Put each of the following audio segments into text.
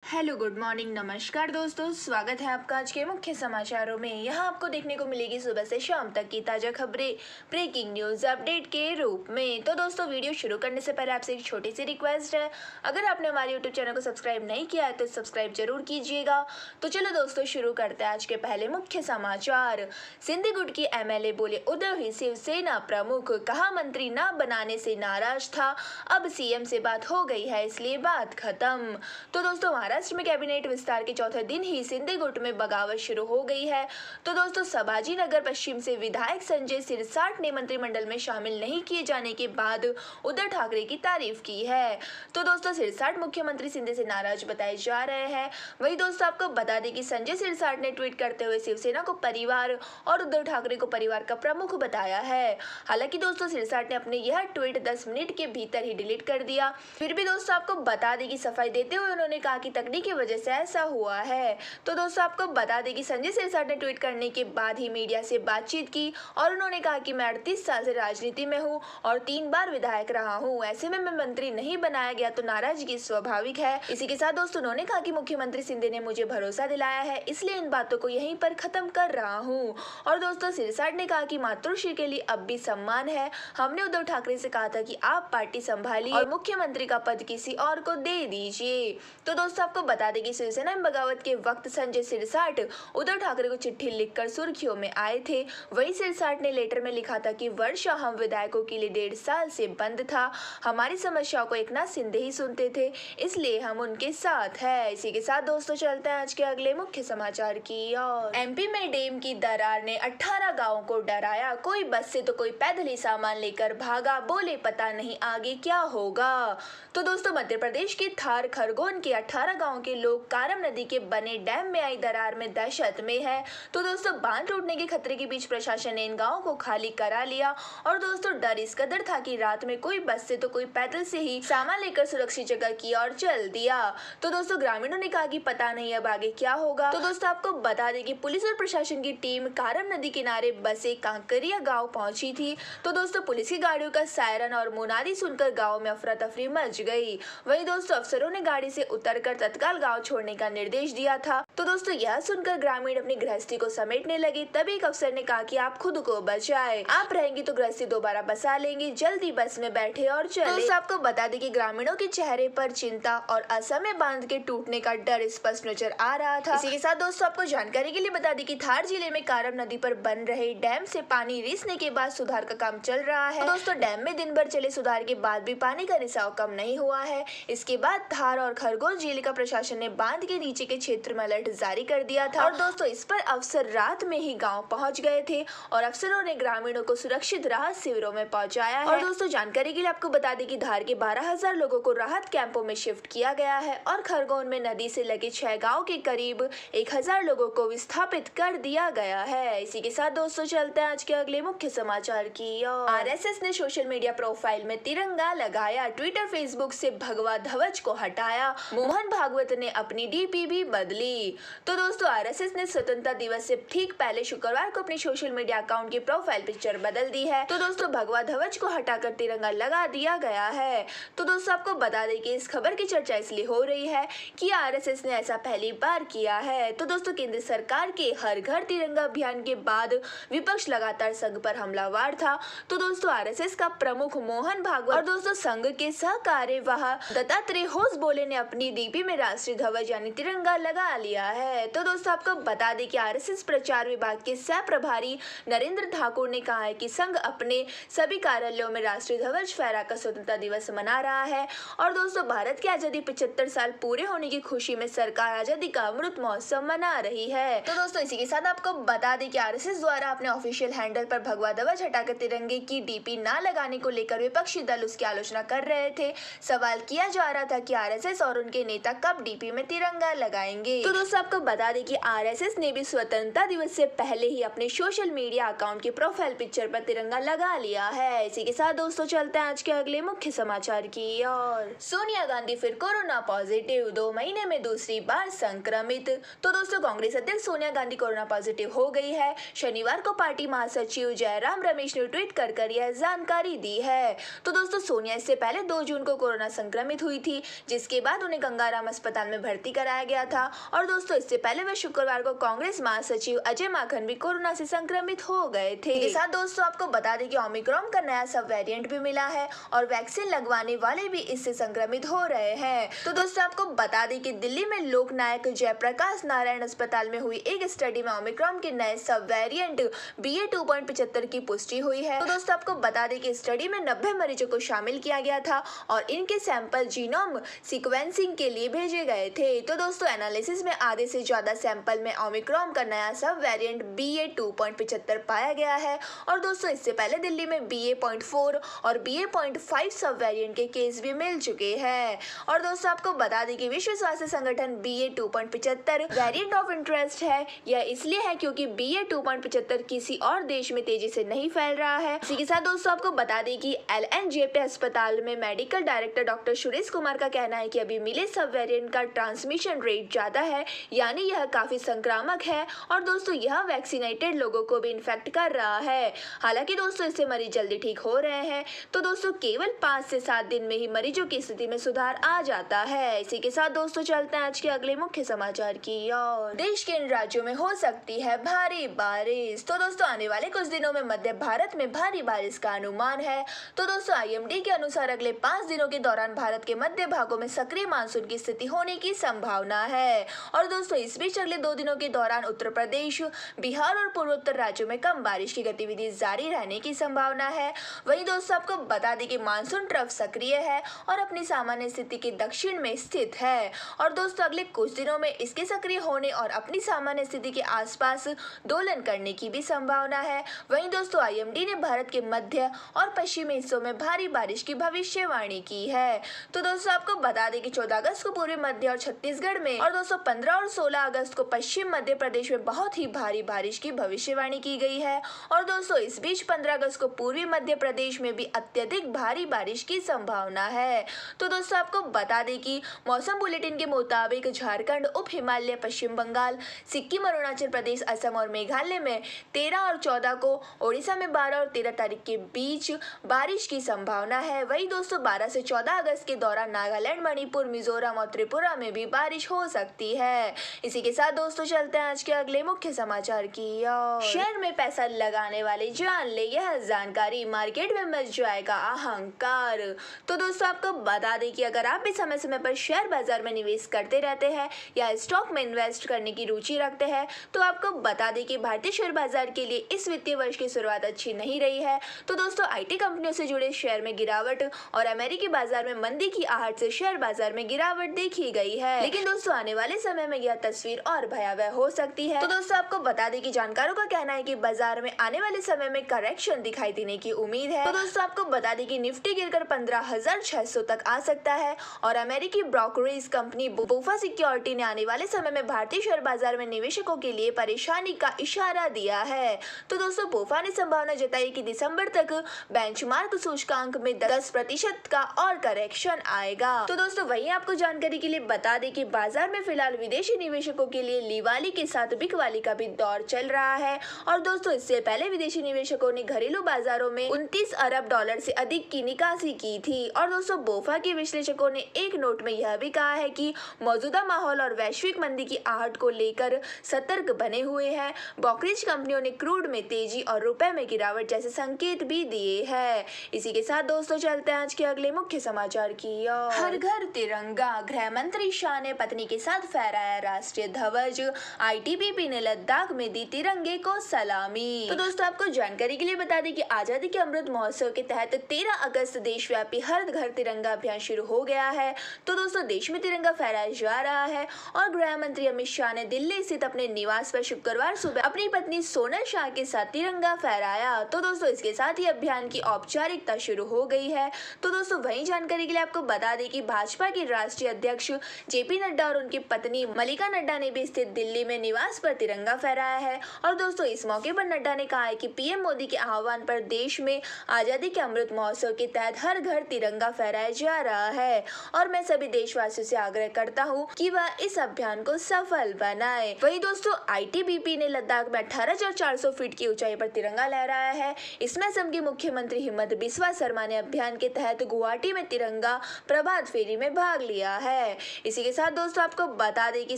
Hello good morning नमस्कार दोस्तों, स्वागत है आपका आज के मुख्य समाचारों में। यहाँ आपको देखने को मिलेगी सुबह से शाम तक की ताज़ा खबरें ब्रेकिंग न्यूज़ अपडेट के रूप में। तो दोस्तों वीडियो शुरू करने से पहले आपसे एक छोटी सी रिक्वेस्ट है, अगर आपने हमारे यूट्यूब चैनल को सब्सक्राइब नहीं किया है तो सब्सक्राइब जरूर कीजिएगा। तो चलो दोस्तों शुरू करते हैं आज के पहले मुख्य समाचार। सिंधीगुट की एमएलए बोले उद्धव ही शिवसेना प्रमुख, कहा मंत्री न बनाने से नाराज था, अब सीएम से बात हो गई है इसलिए बात खत्म। तो दोस्तों महाराष्ट्र में कैबिनेट विस्तार के चौथे दिन ही सिंधीगुट में बगावत शुरू हो गई है। तो दोस्तों संभाजी नगर पश्चिम से विधायक संजय सिरसाट ने मंत्रिमंडल में शामिल नहीं किए जाने के बाद उद्धव ठाकरे की तारीफ की है। तो दोस्तों सिरसाट मुख्यमंत्री शिंदे से नाराज बताए जा रहे हैं। वही दोस्तों आपको बता दें कि संजय सिरसाट ने ट्वीट करते हुए शिवसेना को परिवार और उद्धव ठाकरे को परिवार का प्रमुख बताया है। हालांकि दोस्तों सिरसाट ने अपने यह ट्वीट 10 मिनट के भीतर ही डिलीट कर दिया। फिर भी दोस्तों आपको बता दें कि सफाई देते हुए उन्होंने कहा कि तकनीक की वजह से ऐसा हुआ है। तो दोस्तों आपको बता दें कि संजय सिरसाट ने ट्वीट करने के बाद ही मीडिया से बातचीत की और उन्होंने कहा कि मैं 38 साल से राजनीति में हूं और 3 बार विधायक रहा हूं, ऐसे में मैं मंत्री नहीं बनाया गया तो नाराजगी स्वाभाविक है। इसी के साथ दोस्तों उन्होंने कहा कि मुख्यमंत्री शिंदे ने मुझे भरोसा दिलाया है, इसलिए इन बातों को यहीं पर खत्म कर रहा हूँ। और दोस्तों सिरसाट ने कहा कि मातृश्री के लिए अब भी सम्मान है, हमने उद्धव ठाकरे से कहा था कि आप पार्टी संभालिए और मुख्यमंत्री का पद किसी और को दे दीजिए। तो दोस्तों आपको बता दें कि शिवसेना में बगावत के वक्त संजय सिरसाट उद्धव ठाकरे को चिट्ठी लिखकर सुर्खियों में आए थे। वही सिरसाट ने लेटर में लिखा था कि वर्षा हम विधायकों के लिए 1.5 साल से बंद था, हमारी समस्याओं को एकनाथ शिंदे ही सुनते थे, इसलिए हम उनके साथ है। इसी के साथ दोस्तों चलते हैं आज के अगले मुख्य समाचार की ओर। एमपी में डैम की दरार ने 18 गाँव को डराया, कोई बस से तो कोई पैदल ही सामान लेकर भागा, बोले पता नहीं आगे क्या होगा। तो दोस्तों मध्य प्रदेश के थार खरगोन के 18 गाँव के लोग कारम नदी के बने डैम में आई दरार में दहशत में है। तो दोस्तों बांध टूटने के खतरे के बीच प्रशासन ने इन गाँवों को खाली करा लिया और दोस्तों डर इस कदर था कि रात में कोई बस से तो कोई पैदल से ही सामान लेकर सुरक्षित जगह की ओर चल दिया। तो दोस्तों ग्रामीणों ने कहा कि पता नहीं अब आगे क्या होगा। तो दोस्तों आपको बता दें कि पुलिस और प्रशासन की टीम कारम नदी किनारे बसे कांकरिया गाँव पहुंची थी। तो दोस्तों पुलिस की गाड़ियों का सायरन और मुनादी सुनकर गाँव में अफरा तफरी मच गई। वही दोस्तों अफसरों ने गाड़ी से उतरकर तत्काल गाँव छोड़ने का निर्देश दिया था। तो दोस्तों यह सुनकर ग्रामीण अपनी गृहस्थी को समेटने लगे। तभी एक अफसर ने कहा कि आप खुद को बचाएं, आप रहेंगी तो गृहस्थी दोबारा बसा लेंगी, जल्दी बस में बैठे और चले। दोस्तों आपको बता दें कि ग्रामीणों के चेहरे पर चिंता और असमय बांध के टूटने का डर स्पष्ट नजर आ रहा था। इसी के साथ दोस्तों आपको जानकारी के लिए बता दें कि थार जिले में कारम नदी पर बन रहे डैम से पानी रिसने के बाद सुधार का काम चल रहा है। दोस्तों डैम में दिन भर चले सुधार के बाद भी पानी का रिसाव कम नहीं हुआ है। इसके बाद थार और खरगोन जिले का प्रशासन ने बांध के नीचे के क्षेत्र में अलर्ट जारी कर दिया था और दोस्तों इस पर अफसर रात में ही गांव पहुंच गए थे और अफसरों ने ग्रामीणों को सुरक्षित राहत शिविरों में पहुंचाया है। और दोस्तों जानकारी के लिए आपको बता दें कि धार के 12,000 लोगों को राहत कैंपों में शिफ्ट किया गया है और खरगोन में नदी से लगे 6 गाँव के करीब 1,000 लोगों को विस्थापित कर दिया गया है। इसी के साथ दोस्तों चलते हैं आज के अगले मुख्य समाचार की ओर। आरएसएस ने सोशल मीडिया प्रोफाइल में तिरंगा लगाया, ट्विटर फेसबुक से भगवा ध्वज को हटाया, मोहन भागवत ने अपनी डीपी भी बदली। तो दोस्तों आरएसएस ने स्वतंत्रता दिवस से ठीक पहले शुक्रवार को अपनी सोशल मीडिया अकाउंट की प्रोफाइल पिक्चर बदल दी है। तो दोस्तों भगवा ध्वज को हटाकर तिरंगा लगा दिया गया है। तो दोस्तों आपको बता दें कि इस खबर की चर्चा इसलिए हो रही है कि आरएसएस ने ऐसा पहली बार किया है। तो दोस्तों केंद्र सरकार के हर घर तिरंगा अभियान के बाद विपक्ष लगातार संघ पर हमलावर था। तो दोस्तों आरएसएस का प्रमुख मोहन भागवत और दोस्तों संघ के सहकार्यवाह दत्तात्रेय होस बोले ने अपनी डीपी में राष्ट्रीय ध्वज यानी तिरंगा लगा लिया है। तो दोस्तों आपको बता दें कि आरएसएस प्रचार विभाग के सह प्रभारी नरेंद्र ठाकुर ने कहा है कि संघ अपने सभी कार्यालयों में राष्ट्रीय ध्वज फहराकर स्वतंत्रता दिवस मना रहा है। और दोस्तों भारत की आजादी 75 साल पूरे होने की खुशी में सरकार आजादी का अमृत महोत्सव मना रही है। तो दोस्तों इसी के साथ आपको बता दें कि आरएसएस द्वारा अपने ऑफिशियल हैंडल पर भगवा ध्वज हटाकर तिरंगे की डीपी न लगाने को लेकर विपक्षी दल उसकी आलोचना कर रहे थे। सवाल किया जा रहा था कि आरएसएस और उनके नेता कब डीपी में तिरंगा लगाएंगे। तो दोस्तों आपको बता दें कि आरएसएस ने भी स्वतंत्रता दिवस से पहले ही अपने सोशल मीडिया अकाउंट की प्रोफाइल पिक्चर पर तिरंगा लगा लिया है। इसी के साथ दोस्तों चलते हैं आज के अगले मुख्य समाचार की ओर। सोनिया गांधी फिर कोरोना पॉजिटिव, 2 महीने में दूसरी बार संक्रमित। तो दोस्तों कांग्रेस अध्यक्ष सोनिया गांधी कोरोना पॉजिटिव हो गई है। शनिवार को पार्टी महासचिव जयराम रमेश ने ट्वीट कर यह जानकारी दी है। तो दोस्तों सोनिया इससे पहले 2 जून को कोरोना संक्रमित हुई थी, जिसके बाद उन्हें गंगाराम अस्पताल में भर्ती कराया गया था। और दोस्तों इससे पहले वह शुक्रवार को कांग्रेस महासचिव अजय माकन भी कोरोना से संक्रमित हो गए थे। इसके साथ दोस्तों आपको बता दें कि ओमिक्रॉन का नया सब वेरिएंट भी मिला है और वैक्सीन लगवाने वाले भी इससे संक्रमित हो रहे हैं। तो दोस्तों आपको बता दें कि दिल्ली में लोकनायक जयप्रकाश नारायण अस्पताल में हुई एक स्टडी में ओमिक्रॉन के नए सब वेरिएंट BA.2.75 की पुष्टि हुई है। तो दोस्तों आपको बता दें कि स्टडी में 90 मरीजों को शामिल किया गया था और इनके सैंपल जीनोम सीक्वेंसिंग के लिए भेजे गए थे। तो दोस्तों एनालिसिस में आधे से ज्यादा सैंपल में ओमिक्रॉन का नया सब वेरिएंट BA.2.75 पाया गया है। और दोस्तों इससे पहले दिल्ली में BA.4 और BA.5 सब वेरिएंट के केस भी मिल चुके हैं। और दोस्तों आपको बता दें कि विश्व स्वास्थ्य संगठन BA.2.75 वेरिएंट ऑफ इंटरेस्ट है। यह इसलिए है क्योंकि BA.2.75 किसी और देश में तेजी से नहीं फैल रहा है। इसी के साथ दोस्तों आपको बता दें कि LNJP अस्पताल में medical director doctor Suresh Kumar का कहना है कि अभी मिले सब वेरिएंट का ट्रांसमिशन रेट ज्यादा है, यानी यह काफी संक्रामक है और दोस्तों यह वैक्सीनेटेड लोगों को भी इन्फेक्ट कर रहा है। हालांकि दोस्तों इससे मरीज जल्दी ठीक हो रहे हैं। तो दोस्तों केवल 5 से 7 दिन में ही मरीजों की स्थिति में सुधार आ जाता है। इसी के साथ दोस्तों चलते हैं आज के अगले मुख्य समाचार की ओर। देश के इन राज्यों में हो सकती है भारी बारिश। तो दोस्तों आने वाले कुछ दिनों में मध्य भारत में भारी बारिश का अनुमान है। तो दोस्तों IMD के अनुसार अगले 5 दिनों के दौरान भारत के मध्य भागों में सक्रिय मानसून की स्थिति होने की संभावना है। और दोस्तों इस बीच अगले 2 दिनों के दौरान उत्तर प्रदेश, बिहार और पूर्वोत्तर राज्यों में कम बारिश की गतिविधि जारी रहने की संभावना है। वहीं दोस्तों आपको बता दें कि मानसून ट्रफ सक्रिय है और अपनी सामान्य स्थिति के दक्षिण में स्थित है। और दोस्तों अगले कुछ दिनों में इसके सक्रिय होने और अपनी सामान्य स्थिति के आसपास दोलन करने की भी संभावना है। वहीं दोस्तों IMD ने भारत के मध्य और पश्चिमी हिस्सों में भारी बारिश की भविष्यवाणी की है। तो दोस्तों आपको बता दें कि 14 अगस्त को पूर्वी मध्य और छत्तीसगढ़ में और दोस्तों 15 और 16 अगस्त को पश्चिम मध्य प्रदेश में बहुत ही भारी बारिश की भविष्यवाणी की गई है। और दोस्तों इस बीच 15 अगस्त को पूर्वी मध्य प्रदेश में भी अत्यधिक भारी बारिश की संभावना है। तो दोस्तों आपको बता दें कि मौसम बुलेटिन के मुताबिक झारखंड, उप हिमालय, पश्चिम बंगाल, सिक्किम, अरुणाचल प्रदेश, असम और मेघालय में 13 और 14 को, ओडिशा में 12 और 13 तारीख के बीच बारिश की संभावना है। वहीं दोस्तों 12 से 14 अगस्त के दौरान नागालैंड, मणिपुर, मिजोरम और त्रिपुरा में भी बारिश हो सकती है। इसी के साथ दोस्तों चलते हैं आज के अगले मुख्य समाचार की ओर। शेयर में पैसा लगाने वाले जान ले यह जानकारी, मार्केट में मच जाएगा अहंकार। तो दोस्तों आपको बता दें कि अगर आप भी समय समय पर शेयर बाजार में निवेश करते रहते हैं या स्टॉक में इन्वेस्ट करने की रुचि रखते हैं तो आपको बता दें कि भारतीय शेयर बाजार के लिए इस वित्तीय वर्ष की शुरुआत अच्छी नहीं रही है। तो दोस्तों IT कंपनियों से जुड़े शेयर में गिरावट और अमेरिकी बाजार में मंदी की आहट से शेयर बाजार में गिरावट देखी गई है। लेकिन दोस्तों आने वाले समय में यह तस्वीर और भयावह हो सकती है। तो दोस्तों आपको बता दें कि जानकारों का कहना है कि बाजार में आने वाले समय में करेक्शन दिखाई देने की उम्मीद है। तो दोस्तों आपको बता दें कि निफ्टी गिरकर 15,600 तक आ सकता है और अमेरिकी ब्रोकरेज कंपनी बोफा सिक्योरिटी ने आने वाले समय में भारतीय शेयर बाजार में निवेशकों के लिए परेशानी का इशारा दिया है। तो दोस्तों बोफा ने संभावना जताई कि दिसंबर तक बेंचमार्क सूचकांक में 10% का और करेक्शन आएगा। तो दोस्तों वही आपको जानकारी के लिए बता दें कि बाजार में फिलहाल विदेशी निवेशकों के लिए लीवाली के साथ बिकवाली का भी दौर चल रहा है। और दोस्तों इससे पहले विदेशी निवेशकों ने घरेलू बाजारों में 29 अरब डॉलर से अधिक की निकासी की थी। और दोस्तों बोफा के विश्लेषकों ने एक नोट में यह भी कहा है कि मौजूदा माहौल और वैश्विक मंदी की आहट को लेकर सतर्क बने हुए हैं। ब्रोकरेज कंपनियों ने क्रूड में तेजी और रुपए में गिरावट जैसे संकेत भी दिए हैं। इसी के साथ दोस्तों चलते हैं आज के अगले मुख्य समाचार की ओर। हर घर तिरंगा, गृह मंत्री शाह ने पत्नी के साथ फहराया राष्ट्रीय ध्वज। ITBP ने लद्दाख में दी तिरंगे को सलामी। तो दोस्तों आपको जानकारी के लिए बता दें कि आजादी के अमृत महोत्सव के तहत 13 अगस्त देशव्यापी हर घर तिरंगा अभियान शुरू हो गया है। तो दोस्तों देश में तिरंगा फहराया जा रहा है और गृह मंत्री अमित शाह ने दिल्ली स्थित अपने निवास पर शुक्रवार सुबह अपनी पत्नी सोनल शाह के साथ तिरंगा फहराया। तो दोस्तों इसके साथ ही अभियान की औपचारिकता शुरू हो गई है। तो दोस्तों वही जानकारी के लिए आपको बता दें कि भाजपा के राष्ट्रीय अध्यक्ष JP नड्डा और उनकी पत्नी मल्लिका नड्डा ने भी स्थित दिल्ली में निवास पर तिरंगा फहराया है। और दोस्तों इस मौके पर नड्डा ने कहा है कि PM मोदी के आह्वान पर देश में आजादी के अमृत महोत्सव के तहत हर घर तिरंगा फहराया जा रहा है और मैं सभी देशवासियों से आग्रह करता हूं कि वह इस अभियान को सफल बनाए। वही दोस्तों ITBP ने लद्दाख में 18,400 फीट की ऊंचाई पर तिरंगा लहराया है। इसमें असम के मुख्यमंत्री हिमंत बिस्वा शर्मा ने अभियान के तहत गुवाहाटी में तिरंगा प्रभात फेरी में भाग लिया है। है। इसी के साथ दोस्तों आपको बता दें कि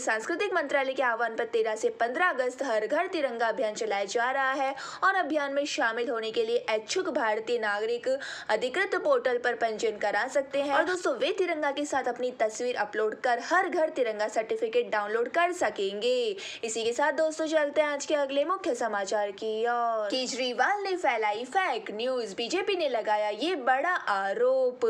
सांस्कृतिक मंत्रालय के आह्वान पर 13 से 15 अगस्त हर घर तिरंगा अभियान चलाया जा रहा है और अभियान में शामिल होने के लिए इच्छुक भारतीय नागरिक अधिकृत पोर्टल पर पंजीयन करा सकते हैं और दोस्तों वे तिरंगा के साथ अपनी तस्वीर अपलोड कर हर घर तिरंगा सर्टिफिकेट डाउनलोड कर सकेंगे। इसी के साथ दोस्तों चलते हैं आज के अगले मुख्य समाचार की ओर। केजरीवाल ने फैलाई फेक न्यूज, बीजेपी ने लगाया ये बड़ा आरोप।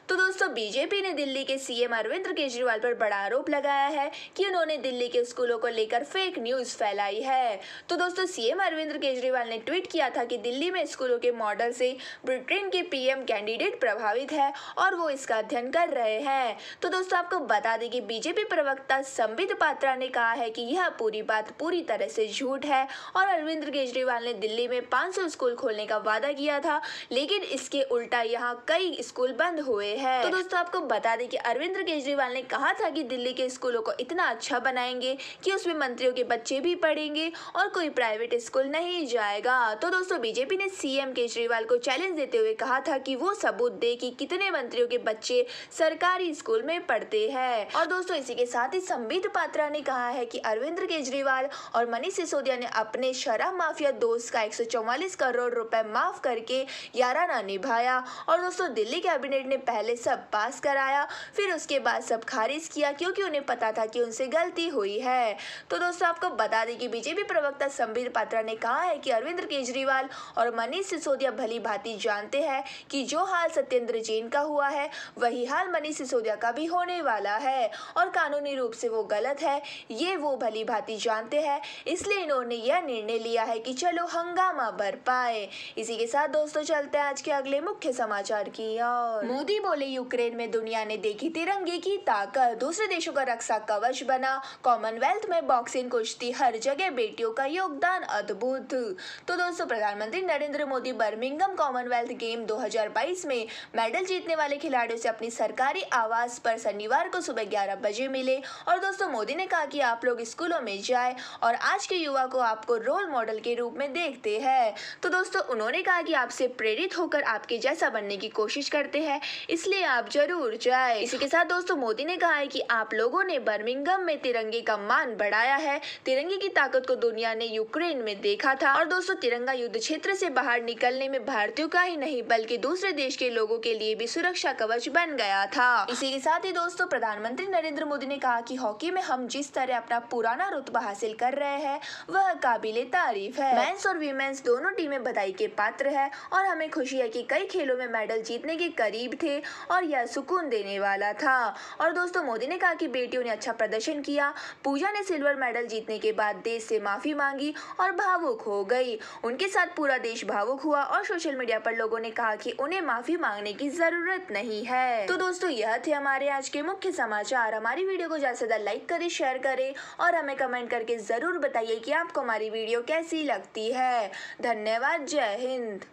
तो दोस्तों बीजेपी ने दिल्ली के सीएम अरविंद केजरीवाल पर बड़ा आरोप लगाया है कि उन्होंने दिल्ली के स्कूलों को लेकर फेक न्यूज फैलाई है। तो दोस्तों सीएम अरविंद केजरीवाल ने ट्वीट किया था कि दिल्ली में स्कूलों के मॉडल से ब्रिटेन के पीएम कैंडिडेट प्रभावित है और वो इसका अध्ययन कर रहे हैं। तो दोस्तों आपको बता दें कि बीजेपी प्रवक्ता संबित पात्रा ने कहा है कि यह पूरी बात पूरी तरह से झूठ है और अरविंद केजरीवाल ने दिल्ली में 500 स्कूल खोलने का वादा किया था, लेकिन इसके उल्टा यहाँ कई स्कूल बंद हुए हैं। तो दोस्तों आपको बता दें कि अरविंद केजरीवाल ने कहा था कि दिल्ली के स्कूलों को इतना अच्छा बनाएंगे कि उसमें मंत्रियों के बच्चे भी पढ़ेंगे और कोई प्राइवेट स्कूल नहीं जाएगा। तो दोस्तों बीजेपी ने सीएम केजरीवाल को चैलेंज देते हुए कहा था कि वो सबूत दे कि कितने मंत्रियों के बच्चे सरकारी स्कूल में पढ़ते हैं। और दोस्तों इसी के साथ ही संबित पात्रा ने कहा है कि अरविंद केजरीवाल और मनीष सिसोदिया ने अपने शराब माफिया दोस्त का 144 करोड़ रुपए माफ करके याराना निभाया और दोस्तों दिल्ली कैबिनेट ने पहले सब पास कराया, फिर उसके बाद सब खारिज किया क्योंकि उन्हें पता था कि उनसे गलती हुई है। तो दोस्तों आपको बता दें कि बीजेपी प्रवक्ता संबित पात्रा ने कहा है कि अरविंद केजरीवाल और मनीष सिसोदिया भली भांति जानते हैं कि जो हाल सत्येंद्र जैन का हुआ है वही हाल मनीष सिसोदिया का भी होने वाला है और कानूनी रूप से वो गलत है, ये वो भली भांति जानते हैं, इसलिए इन्होंने यह निर्णय लिया है कि चलो हंगामा बरपाए। इसी के साथ दोस्तों चलते हैं आज के अगले मुख्य समाचार की ओर। मोदी बोले यूक्रेन में दुनिया ने देखी तिरंगे की ताकत, दूसरे देशों का रक्षा कवच बना, कॉमनवेल्थ में बॉक्सिंग कुश्ती हर जगह बेटियों का योगदान अद्भुत। तो दोस्तों प्रधानमंत्री Narendra Modi Birmingham Commonwealth game 2022 में मेडल जीतने वाले खिलाड़ियों से अपनी सरकारी आवास पर शनिवार को सुबह 11 बजे मिले और दोस्तों मोदी ने कहा कि आप लोग स्कूलों में जाएं और आज के युवा को आपको रोल मॉडल के रूप में देखते हैं। तो दोस्तों उन्होंने कहा कि आपसे प्रेरित होकर आपके जैसा बनने की कोशिश करते हैं, इसलिए आप जरूर जाएं। इसी के साथ दोस्तों मोदी ने कहा है कि आप लोगों ने बर्मिंघम में तिरंगे का मान बढ़ाया है, तिरंगे की ताकत को दुनिया ने यूक्रेन में देखा था और दोस्तों तिरंगा युद्ध क्षेत्र से बाहर निकलने में भारतीयों का ही नहीं बल्कि दूसरे देश के लोगों के लिए भी सुरक्षा कवच बन गया था। इसी के साथ ही दोस्तों प्रधानमंत्री नरेंद्र मोदी ने कहा कि हॉकी में हम जिस तरह अपना पुराना रुतबा हासिल कर रहे हैं वह काबिले तारीफ है। मेंस और वीमेंस दोनों टीमें बधाई के पात्र है और हमें खुशी है कि कई खेलों में मेडल जीतने के करीब थे और यह सुकून देने वाला था। और दोस्तों मोदी ने कहा कि बेटियों ने अच्छा प्रदर्शन किया। पूजा ने सिल्वर मेडल जीतने के बाद देश से माफी मांगी और भावुक हो गई। उनके साथ पूरा देश भावुक हुआ और सोशल मीडिया पर लोगों ने कहा कि उन्हें माफी मांगने की जरूरत नहीं है। तो दोस्तों यह थे हमारे आज के मुख्य समाचार। हमारी वीडियो को ज्यादा से ज्यादा लाइक करें, शेयर करें और हमें कमेंट करके जरूर बताइए कि आपको हमारी वीडियो कैसी लगती है। धन्यवाद। जय हिंद।